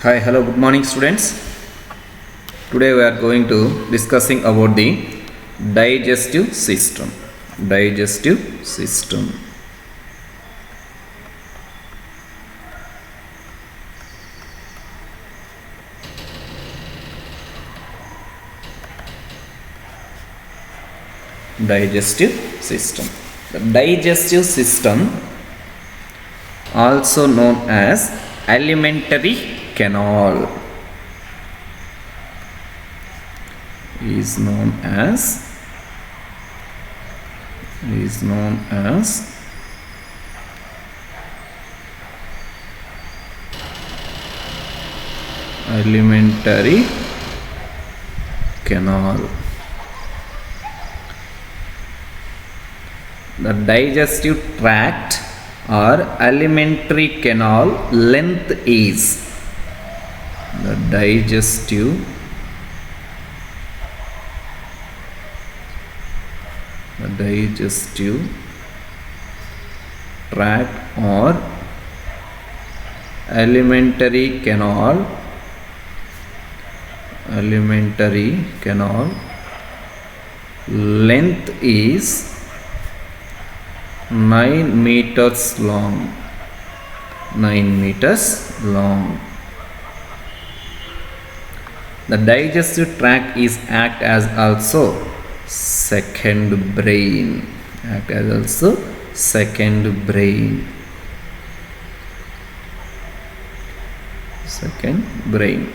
Hi, hello, good morning, students. Today we are going to discussing about the digestive system. Digestive system. Digestive system. The digestive system, also known as alimentary canal, is known as alimentary canal. The digestive tract or alimentary canal length is the digestive tract or alimentary canal length is 9 meters long. 9 meters long. The digestive tract is act as also second brain. Second brain.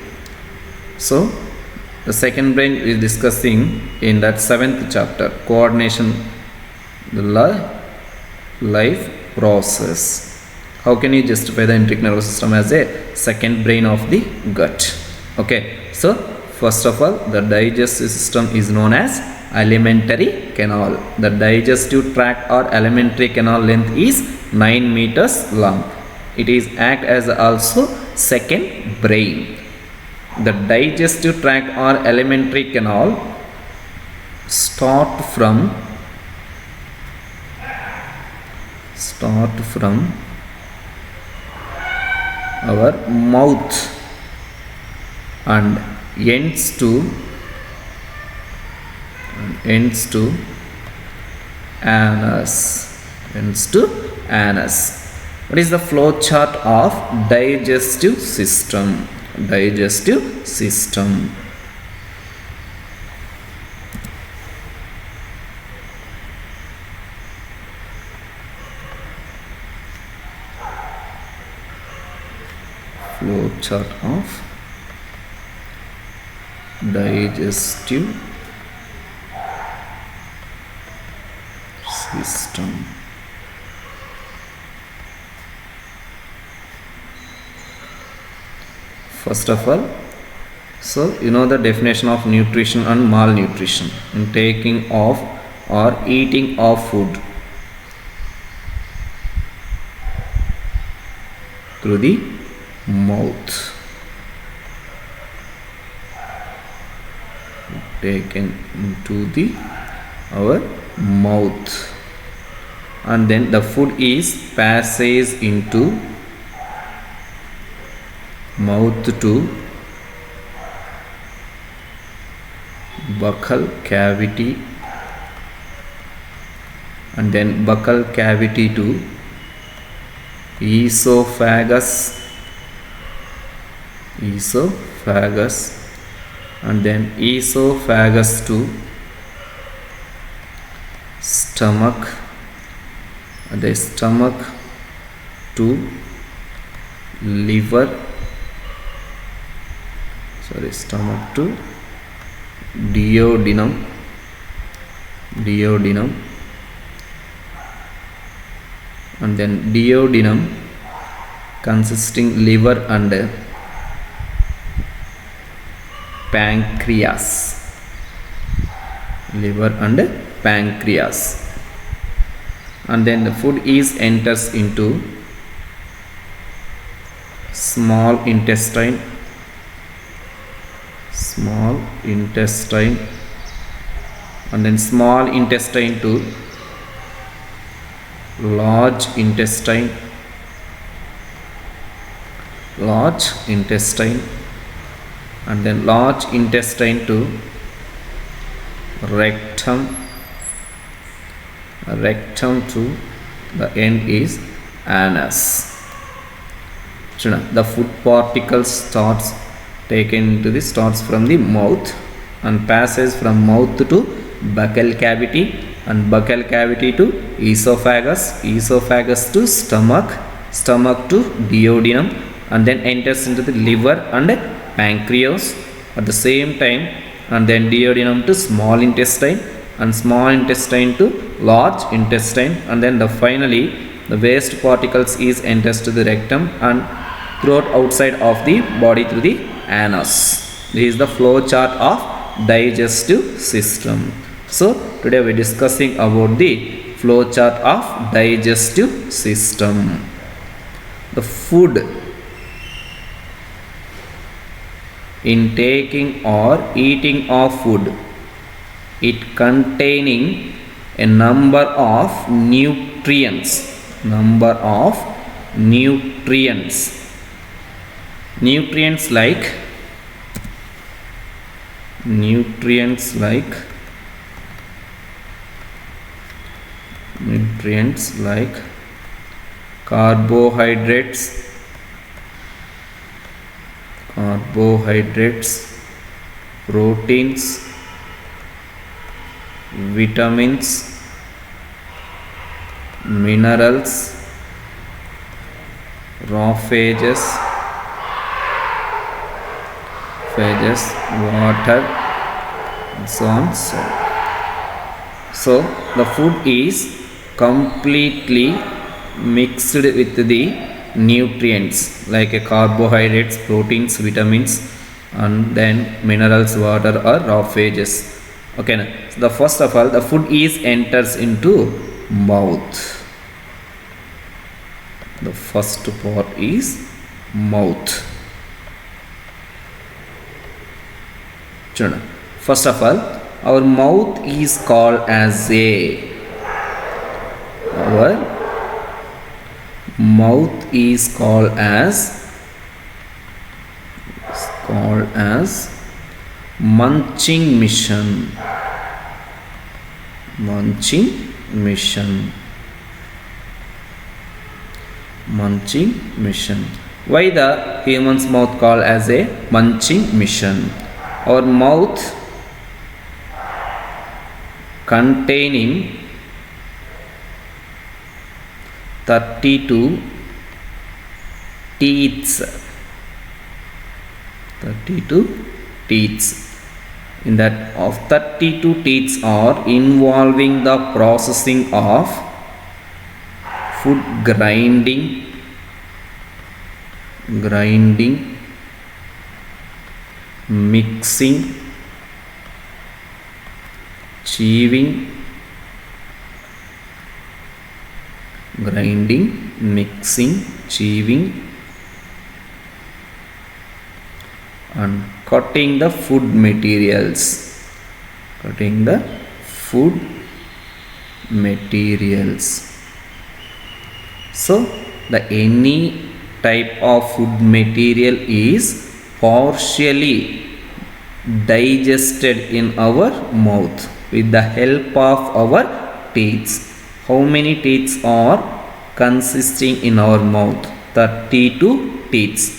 So the second brain is discussing in that 7th chapter, coordination, the life process. How can you justify the enteric nervous system as a second brain of the gut? Okay, so first of all, the digestive system is known as alimentary canal. The digestive tract or alimentary canal length is 9 meters long. It is act as also second brain. The digestive tract or alimentary canal start from our mouth and ends to anus. What is the flow chart of digestive system? Flow chart of digestive system. First of all, so you know the definition of nutrition and malnutrition. In taking of or eating of food through the mouth, taken into our mouth, and then the food is passes into mouth to buccal cavity, and then buccal cavity to esophagus, and then esophagus to stomach, the stomach to liver, stomach to duodenum, and then duodenum consisting liver and pancreas, and then the food is enters into small intestine, and then small intestine to large intestine, large intestine, and then large intestine to rectum, rectum to the end is anus. The food particles starts from the mouth and passes from mouth to buccal cavity, and buccal cavity to esophagus, esophagus to stomach, stomach to duodenum, and then enters into the liver and pancreas at the same time, and then duodenum to small intestine, and small intestine to large intestine, and then finally the waste particles is enters to the rectum and throughout outside of the body through the anus. This is the flow chart of digestive system. So today we are discussing about the flow chart of digestive system. The food, intaking or eating of food, it containing a number of nutrients, nutrients like carbohydrates, proteins, vitamins, minerals, raw phages, water, and so on. So the food is completely mixed with the nutrients like carbohydrates, proteins, vitamins, and then minerals, water or raw phages. Okay, so the first of all, the food is enters into mouth. The first part is mouth. First of all, our mouth is called as munching mission. Why the human's mouth called as a munching mission? Our mouth containing 32 teeth. In that of 32 teeth are involving the processing of food grinding, mixing, chewing, and cutting the food materials. So the any type of food material is partially digested in our mouth with the help of our teeth. How many teeth are consisting in our mouth? 32 teeth.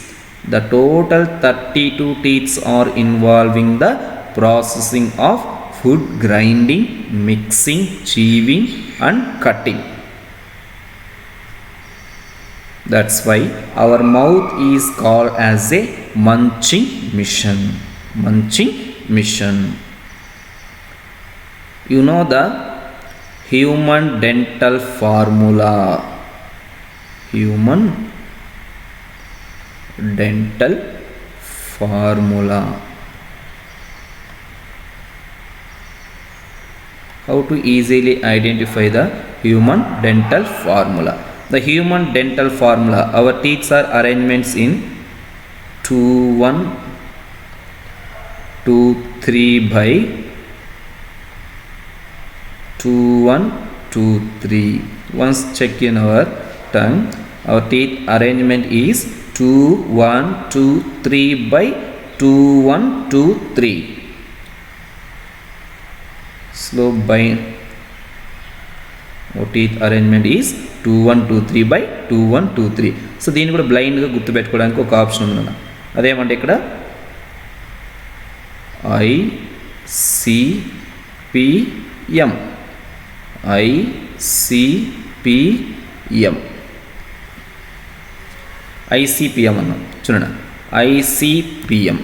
The total 32 teeth are involving the processing of food grinding, mixing, chewing and cutting. That's why our mouth is called as a munching mission. You know the human dental formula. How to easily identify the human dental formula? The human dental formula, our teeth are arrangements in 2 1 2 3 by 2 1 2 3. Once check in our tongue, our teeth arrangement is 2 1 2 3 by 2 1 2 3. Slope by teeth arrangement is 2 1 2 3 by 2 1 2 3. So దీన్ని కూడా బ్లైండ్గా గుర్తుపెట్టుకోవడానికి ఒక option ఉందన్న. అదేమంటే ఇక్కడ ICPM ICPM అన్నాం చూడండి. ICPM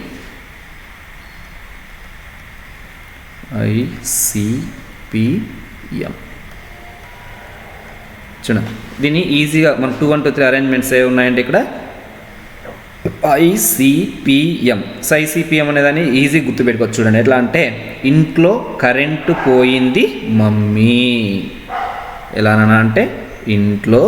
చూడండి. దీన్ని ఈజీగా మన 2 1 2 3 అరేంజ్మెంట్స్ ఏ ఉన్నాయంటే ఇక్కడ ICPM. సో ICPM అనేదాన్ని ఈజీ గుర్తుపెట్టుకోవచ్చు. చూడండి ఎట్లా అంటే ఇంట్లో కరెంటు పోయింది మమ్మీ. ఎలానా అంటే ఇంట్లో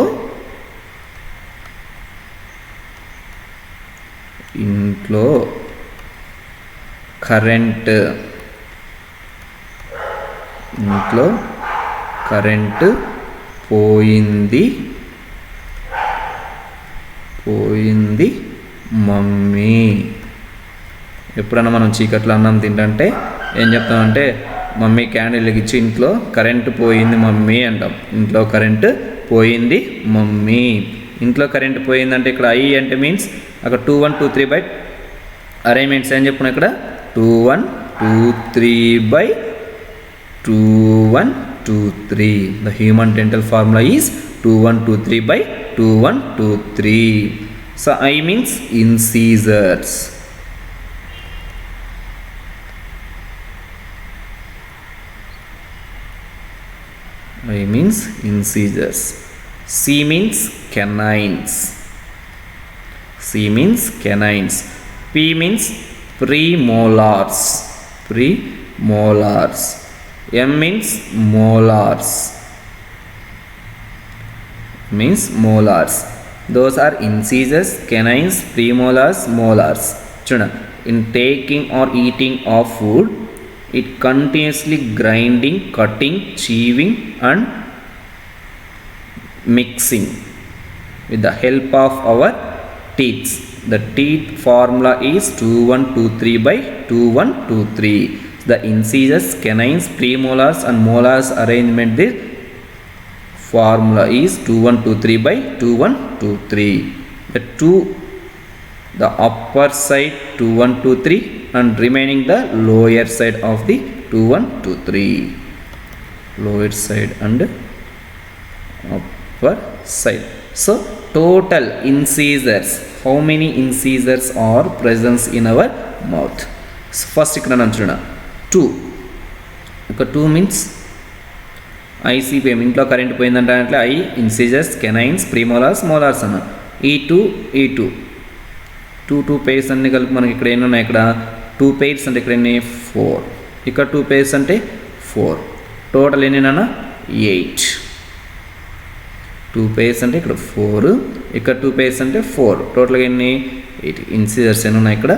కరెంటు పోయింది మమ్మీ. ఎప్పుడన్నా మనం చీకట్లో అన్నం తింటే ఏం చెప్తామంటే మమ్మీ క్యాండిల్ వెలిగించి ఇంట్లో కరెంటు పోయింది మమ్మీ అంటాం. ఇంట్లో కరెంటు పోయింది మమ్మీ. ఇంట్లో కరెంటు పోయిందంటే ఇక్కడ ఐ అంటే మీన్స్ అక్కడ 2 1 2 3 బై అరేంజ్మెంట్స్ ఏం చెప్పుకున్నా ఇక్కడ 2 1 2 3 by 2 1 2 3. The human dental formula is 2 1 2 3 by 2 1 2 3. So I means incisors. I means incisors. C means canines. P means premolars. M means molars. Those are incisors, canines, premolars, molars. Chuna, in taking or eating of food, it continuously grinding, cutting, chewing and mixing with the help of our teeth. The teeth formula is 2 1 2 3 by 2 1 2 3. The incisors, canines, premolars and molars arrangement, the formula is 2 1 2 3 by 2 1 2 3. The upper side 2 1 2 3 and remaining the lower side of the 2 1 2 3. Lower side and upper side. So total incisors, how many incisors are present in our mouth? So first ikkada nanchuna 2. Oka 2 means ICPM ఇంట్లో current పోయిందంటే అంటే I incisors, canines, premolars, molars అన్న. E2 2 pairs అన్ని కలిపి మనకి ఇక్కడ ఎన్ని ఉన్నాయి? ఇక్కడ 2 pairs అంటే ఇక్కడ ఎన్ని 4, ఇక్కడ 2 pairs అంటే 4. టోటల్ ఎన్నినా 8. 2 pairs అంటే ఇక్కడ 4, ఇక్కడ 2 pairs అంటే 4, టోటల్గా ఎన్ని 8. ఇన్సిజర్స్ ఎన్ని ఉన్నాయి ఇక్కడ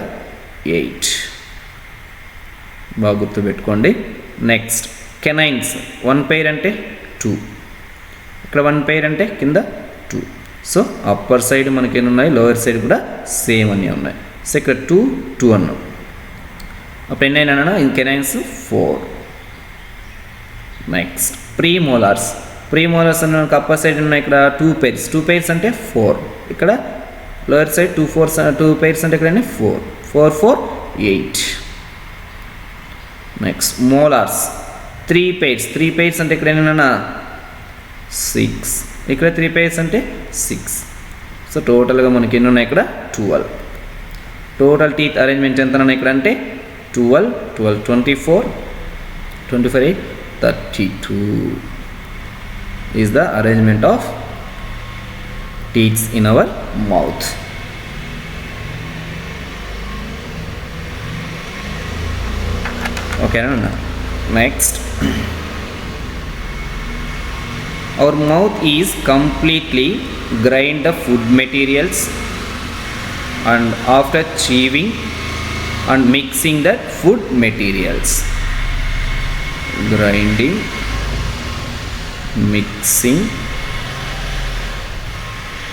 8. బాగా గుర్తుపెట్టుకోండి. నెక్స్ట్ కెనైన్స్ 1 pair అంటే 2, ఇక్కడ 1 pair అంటే కింద 2. సో అప్పర్ సైడ్ మనకి ఎన్ని ఉన్నాయి, లోవర్ సైడ్ కూడా సేమ్ అన్నీ ఉన్నాయి. సో ఇక్కడ 2 2 అన్నాం. అప్పుడు ఎన్ని అయినా ఇన్ కెనైన్స్ 4. నెక్స్ట్ ప్రీమోలార్స్ అన్న అప్పర్ సైడ్ ఉన్నాయి ఇక్కడ 2 pairs అంటే 4, ఇక్కడ లోవర్ సైడ్ 2 pairs అంటే ఇక్కడ 4 4 4 8. నెక్స్ట్ మోలార్స్ 3 pairs అంటే ఇక్కడ ఎన్ని 6, ఇక్కడ 3 pairs అంటే 6. సో టోటల్గా మనకి ఎన్ని ఉన్నాయి ఇక్కడ 12. టోటల్ టీత్ అరేంజ్మెంట్ ఎంత ఉన్నాయి ఇక్కడ అంటే 12 12 24 24 8 32 is the arrangement of teeth in our mouth. Okay, next our mouth is completely grind the food materials and after chewing and mixing the food materials, grinding, mixing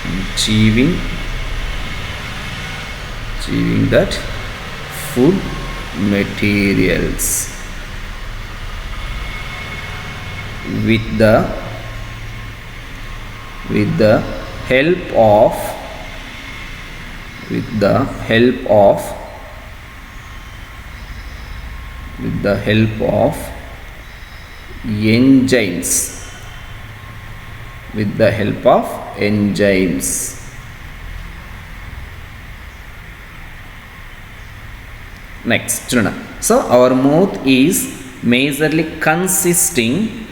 and chewing achieving that food materials with the help of with the help of enzymes with the help of enzymes. Next, children. So our mouth is majorly consisting.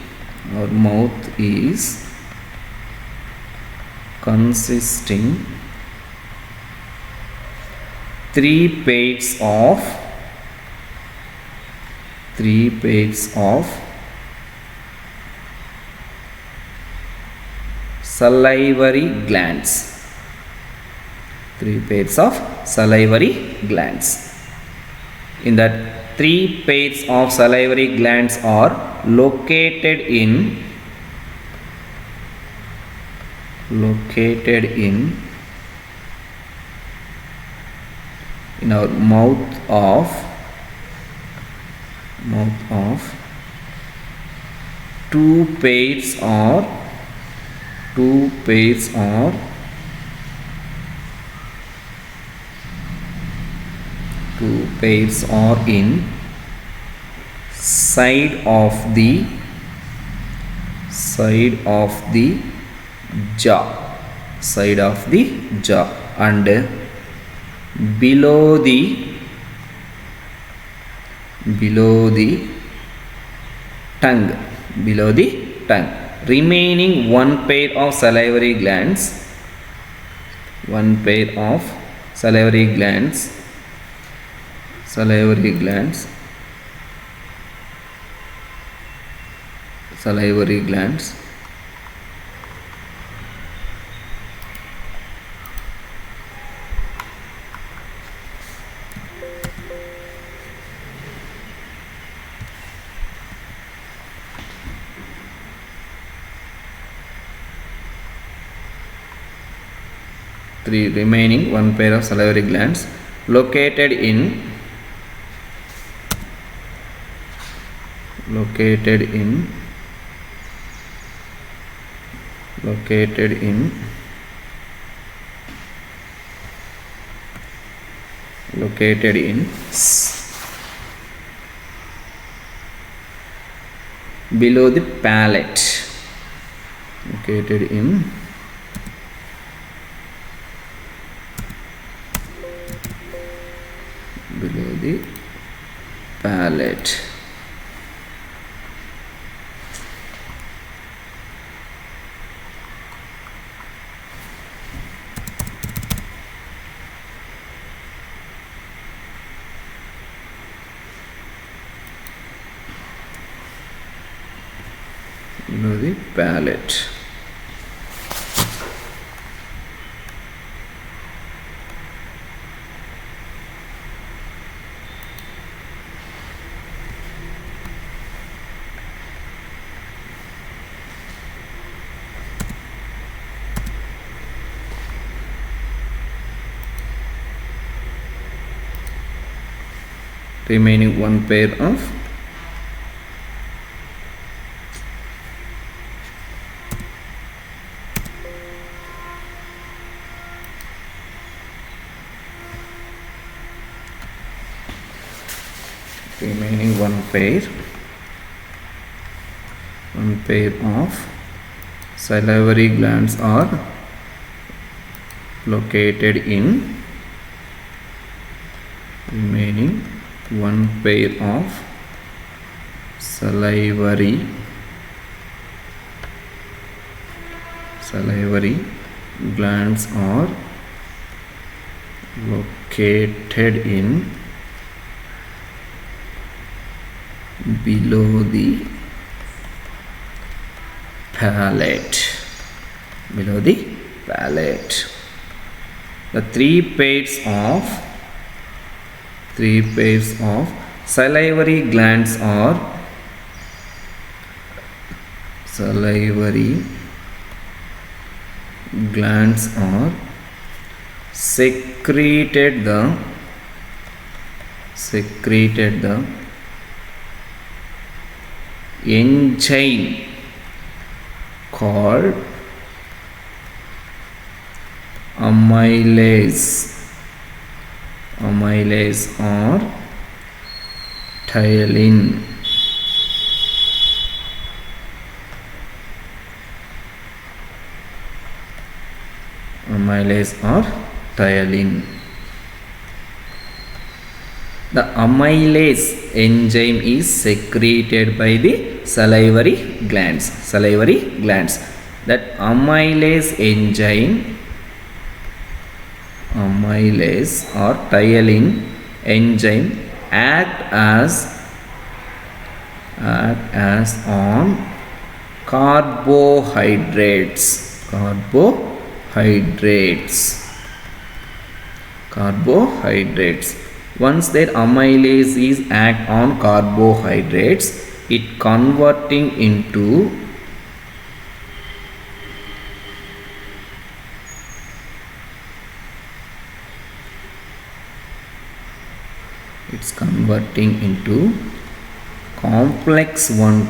Our mouth is consisting three pairs of salivary glands. Three pairs of salivary glands. In that, three pairs of salivary glands are located in our mouth of two pairs are in side of the jaw and below the tongue. Remaining one pair of salivary glands remaining one pair of salivary glands located in below the palate. Below the palate. Below the palate. Remaining one pair of salivary glands are located in remaining one pair of salivary glands are located in below the palate. The three pairs of salivary glands are secreted the enzyme called amylase or ptyalin. Amylase or ptyalin. The amylase enzyme is secreted by the salivary glands. That amylase enzyme, amylase or ptyalin enzyme act as on carbohydrates. Once their amylase is act on carbohydrates, it converting into complex ones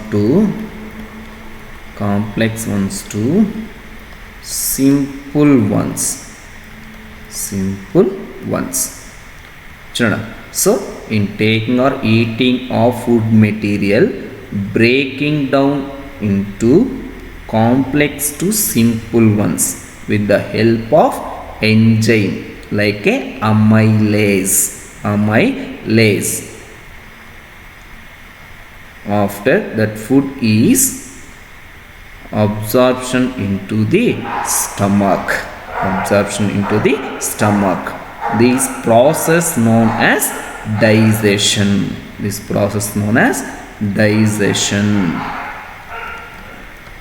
to simple ones. So in taking or eating of food material, breaking down into complex to simple ones with the help of enzyme like a amylase. After that, food is absorption into the stomach. This process known as digestion.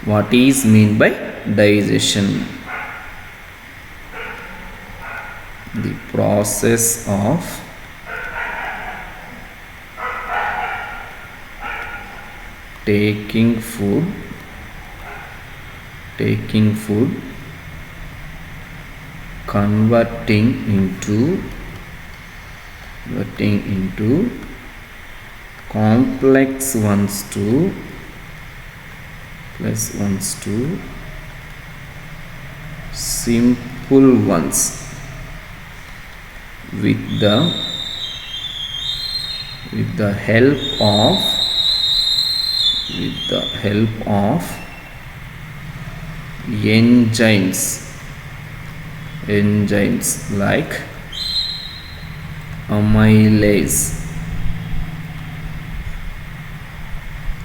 What is mean by digestion? The process of taking food, converting into complex ones to simple ones with the help of enzymes like amylase.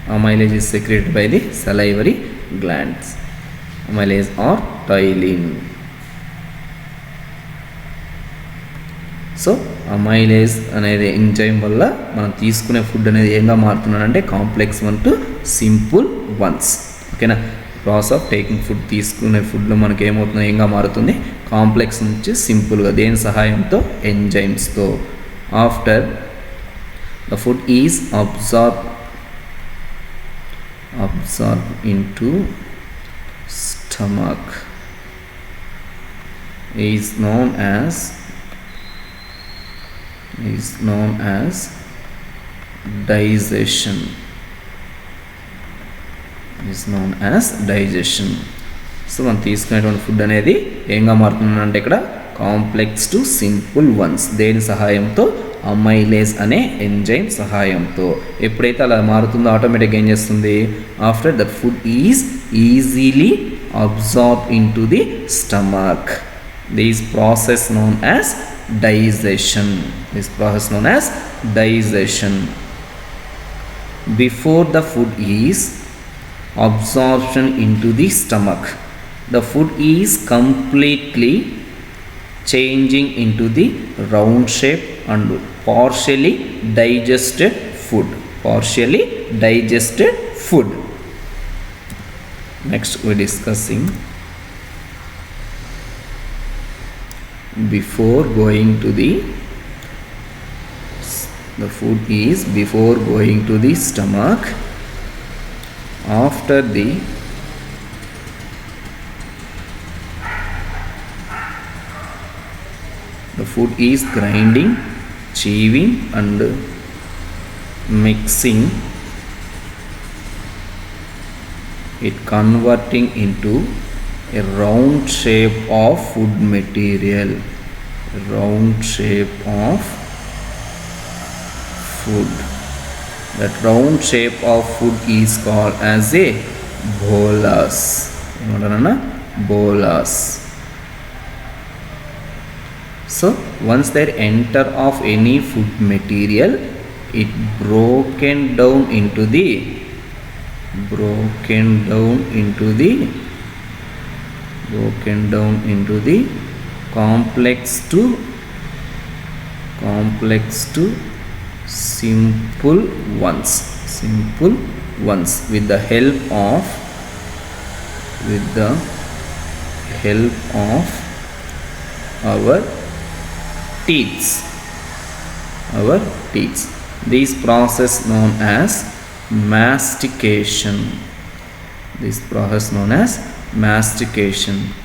Amylase is secreted by the salivary glands. Amylase or ptyalin. So amylase అనేది enzyme వల్ల మనం తీసుకునే food అనేది ఏంగా మారుతున్నాడంటే complex one to simple ones. ఓకేనా? Process of taking food, తీసుకునే ఫుడ్లో మనకి ఏమవుతుందో ఏంగా మారుతుంది, కాంప్లెక్స్ నుంచి సింపుల్గా. దేని సహాయంతో? ఎంజైమ్స్తో. After the food is absorb into stomach is known as digestion. సో మనం తీసుకునేటువంటి ఫుడ్ అనేది ఏంగా మారుతుందంటే ఇక్కడ కాంప్లెక్స్ టు సింపుల్ వన్స్. దేని సహాయంతో? అమైలేజ్ అనే ఎంజైమ్ సహాయంతో. ఎప్పుడైతే అలా మారుతుందో ఆటోమేటిక్గా ఏం చేస్తుంది? After that food is easily absorb in to the stomach. This process known as digestion. Before the food is absorption into the stomach, the food is completely changing into the round shape and partially digested food. Next we are discussing before going to the food is before going to the stomach, after the food is grinding, chewing and mixing it, converting into a round shape of food material. A round shape of food. That round shape of food is called as a bolus. Bolus. So once they enter of any food material, it broken down into the complex to simple ones with the help of our teeth. This process known as mastication.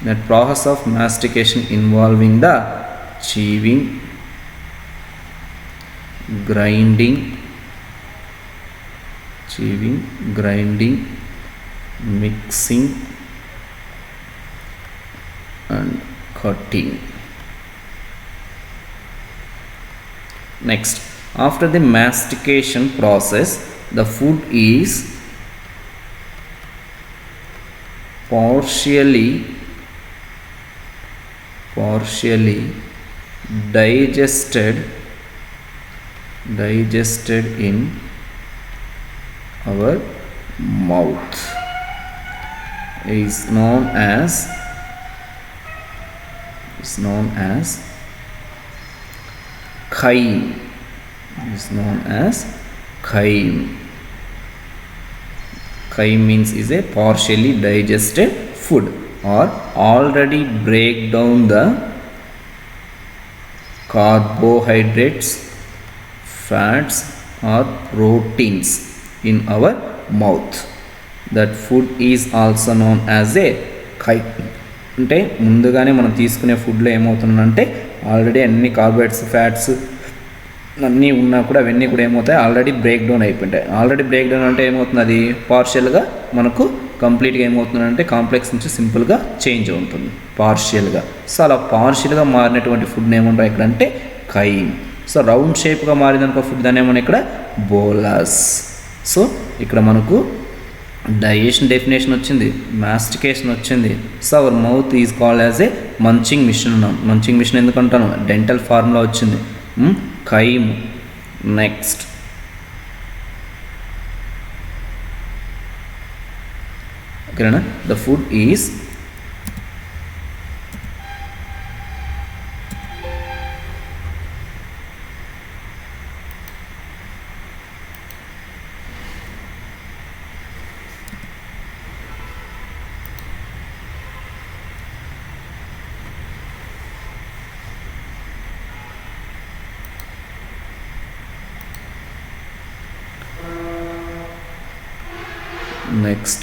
That process of mastication involving the chewing, grinding, mixing and cutting. Next, after the mastication process, the food is partially digested in our mouth. Is known as chyme. Chyme means is a partially digested food or already break down the carbohydrates, fats or proteins in our mouth. That food is also known as a chyme. అంటే ముందుగానే మనం తీసుకునే ఫుడ్లో ఏమవుతుందంటే already అన్ని carbohydrates, fats అన్నీ ఉన్నా కూడా అవన్నీ కూడా ఏమవుతాయి, ఆల్రెడీ బ్రేక్ డౌన్ అయిపోయింటాయి. ఆల్రెడీ బ్రేక్ డౌన్ అంటే ఏమవుతుంది, అది పార్షియల్గా మనకు కంప్లీట్గా ఏమవుతుందంటే కాంప్లెక్స్ నుంచి సింపుల్గా చేంజ్ ఉంటుంది పార్షియల్గా. సో అలా పార్షియల్గా మారినటువంటి ఫుడ్ ఏమంటారు ఇక్కడ అంటే chyme. సో రౌండ్ షేప్గా మారిందనుకో ఫుడ్ దాన్ని ఏమన్నా ఇక్కడ bolus. సో ఇక్కడ మనకు డైజెషన్ డెఫినేషన్ వచ్చింది, మాస్టికేషన్ వచ్చింది. So our mouth is called as a munching machine అన్నాం. మంచింగ్ మిషన్ ఎందుకంటాను, డెంటల్ ఫార్ములా వచ్చింది chyme. నెక్స్ట్ ఓకేనా, the food is next.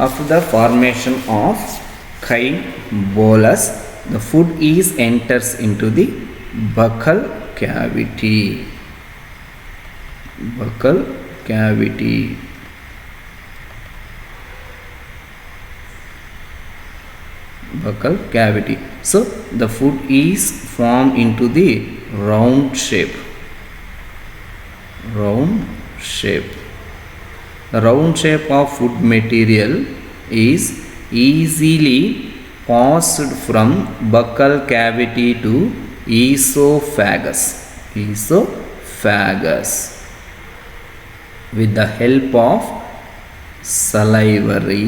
After the formation of chyme bolus, the food is enters into the buccal cavity. So the food is formed into the round shape. The round shape of food material is easily passed from buccal cavity to esophagus with the help of salivary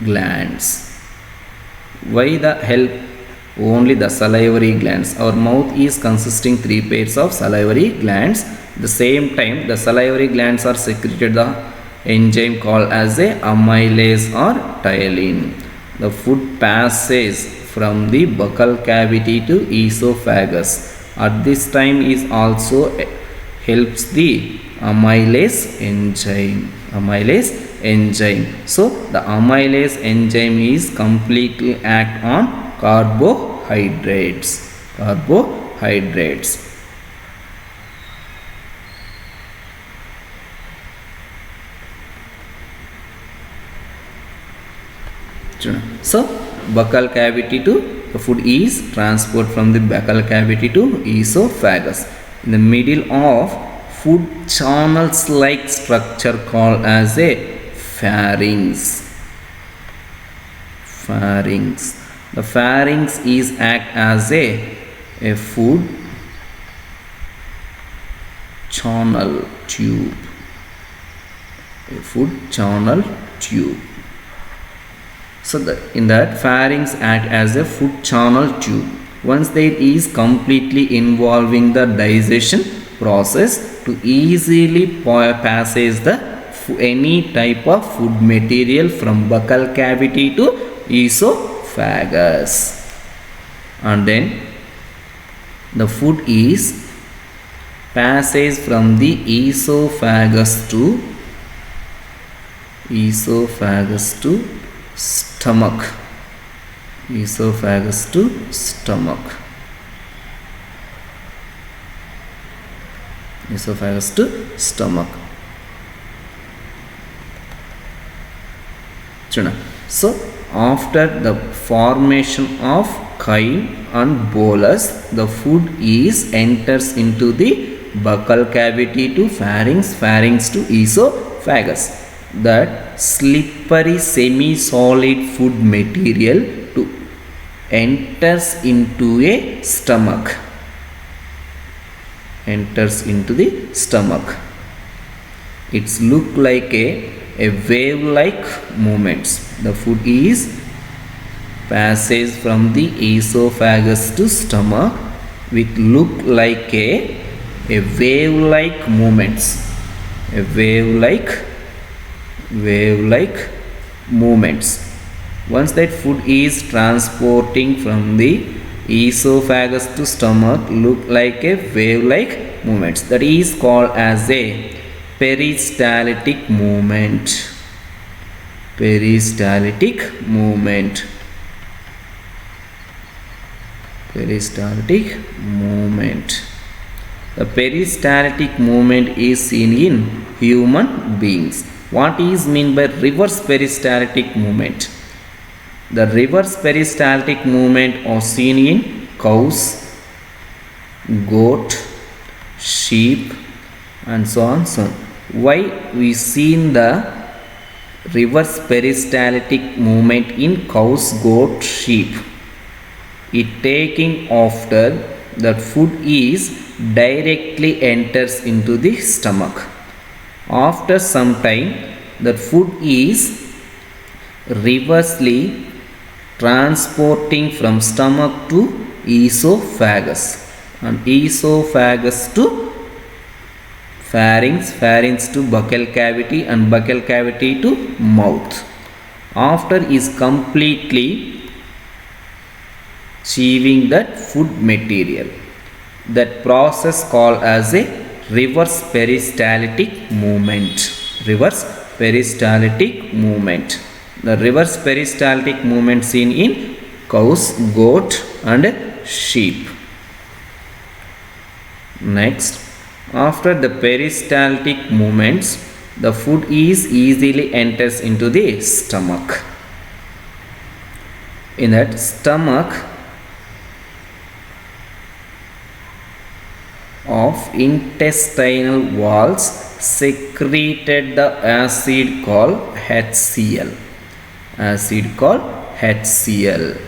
glands. Why the help only the salivary glands? Our mouth is consisting 3 pairs of salivary glands. At the same time the salivary glands are secreted the enzyme called as a amylase or ptyalin. The food passes from the buccal cavity to esophagus. At this time is also helps the amylase enzyme. So the amylase enzyme is completely act on carbohydrates. carbohydrates. So buccal cavity to the food is transport from the buccal cavity to esophagus. In the middle of food channels like structure called as a pharynx. Pharynx. The pharynx is act as a food channel tube. A food channel tube. So in that pharynx act as a food channel tube. Once that is completely involving the digestion process to easily passes the any type of food material from buccal cavity to esophagus, and then the food is passes from the esophagus to stomach. Esophagus to stomach. Esophagus to stomach. So after the formation of chyme and bolus, the food is enters into the buccal cavity to pharynx, pharynx to esophagus. That slippery semi-solid food material to enters into a stomach. Enters into the stomach. It's look like a wave-like movements. The food is passes from the esophagus to stomach with look like a wave-like movements. A wave-like movements. Once that food is transporting from the esophagus to stomach, look like a wave-like movements. That is called as a peristaltic movement. Peristaltic movement. Peristaltic movement. The peristaltic movement is seen in human beings. What is meant by reverse peristaltic movement? The reverse peristaltic movement are seen in cows, goat, sheep, and so on. Why we seen the reverse peristaltic movement in cows, goat, sheep? It taking after that food is directly enters into the stomach. After some time, that food is reversely transporting from stomach to esophagus, and esophagus to pharynx, pharynx to buccal cavity, and buccal cavity to mouth. After is completely achieving that food material. That process called as a reverse peristaltic movement. Reverse peristaltic movement. The reverse peristaltic movement seen in cows, goat, and sheep. Next, after the peristaltic movements, the food is easily enters into the stomach. In that stomach of intestinal walls secreted the acid called HCl. Acid called HCl.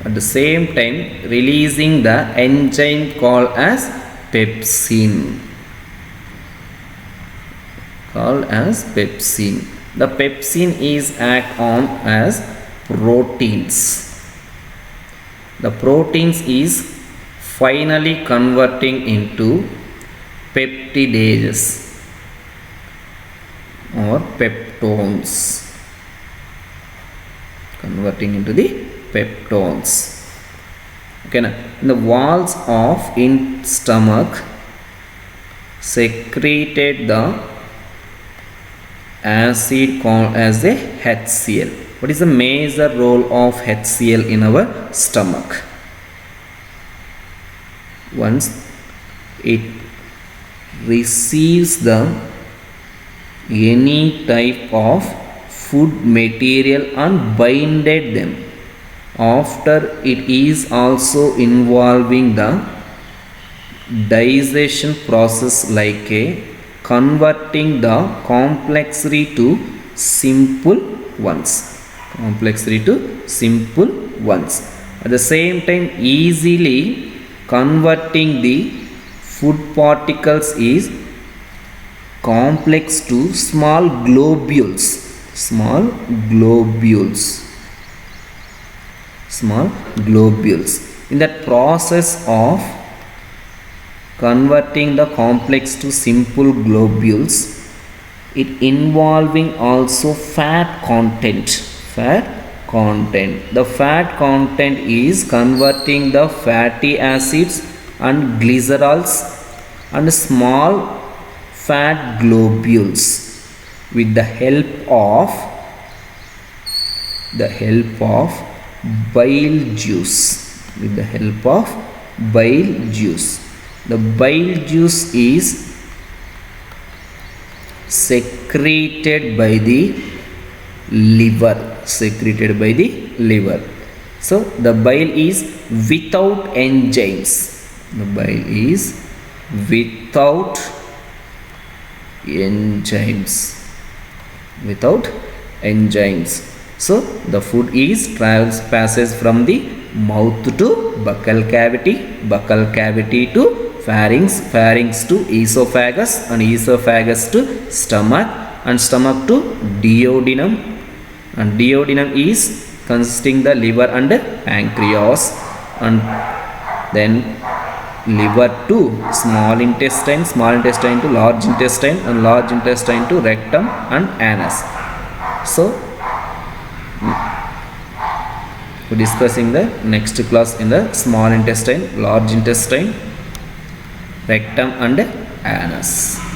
At the same time releasing the enzyme called as pepsin. Called as pepsin. The pepsin is act on as proteins. The proteins is finally converting into peptidases or peptones. Converting into the peptones. Okay, now in the walls of stomach secreted the acid called as a HCl. What is the major role of HCl in our stomach? once it receives the any type of food material and binded them. After it is also involving the digestion process like a converting the complexity to simple ones. At the same time, easily converting the food particles is complex to small globules. In that process of converting the complex to simple globules, it involving also fat content. The fat content is converting the fatty acids and glycerols and small fat globules with the help of bile juice. The bile juice is secreted by the liver. So the bile is without enzymes. So the food passes from the mouth to buccal cavity to pharynx to esophagus, and esophagus to stomach, and stomach to duodenum, and duodenum is consisting the liver and pancreas, and then liver to small intestine to large intestine, and large intestine to rectum and anus. So we're discussing the next class in the small intestine, large intestine, rectum and anus.